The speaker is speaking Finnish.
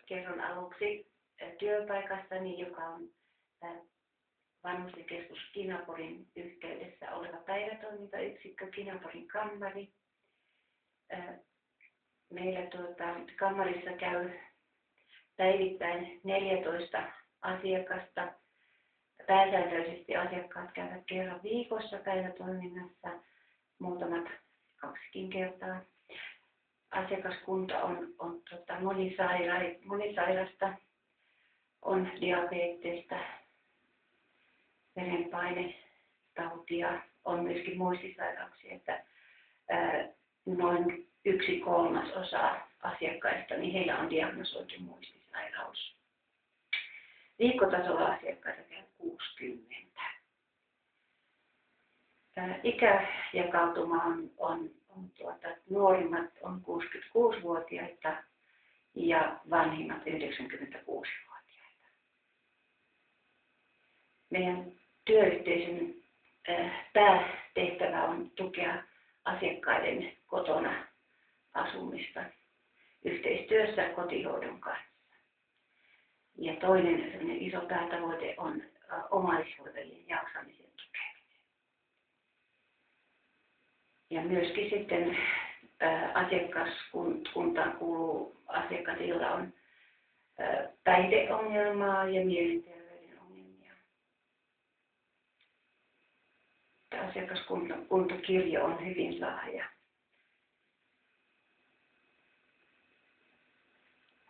kerron aluksi työpaikastani, joka on vanhustenkeskus Kinaporin yhteydessä oleva päivätoimintayksikkö, Kinaporin kammari. Meillä kammarissa käy päivittäin 14 asiakasta. Pääsääntöisesti asiakkaat käyvät kerran viikossa päivätoiminnassa, muutamat 2 kertaa. Asiakaskunta on monisairasta, on diabeettista, verenpainetautia, on myöskin muistisairauksia, että noin 1/3 asiakkaista, niin heillä on diagnosoitu muistisairaus. Viikkotasolla asiakkaita käy 60. Ikäjakautuma on nuorimmat on 66-vuotiaita ja vanhimmat 96-vuotiaita. Meidän työyhteisön päätehtävä on tukea asiakkaiden kotona asumista yhteistyössä kotihoidon kanssa. Ja toinen iso päätavoite on omaishoitajien jaksamisen tukeminen. Ja myöskin sitten asiakaskuntaan kuuluu asiakkaita, joilla on päihdeongelmaa ja mielenterveyden ongelmia. Asiakaskuntakirjo on hyvin laaja.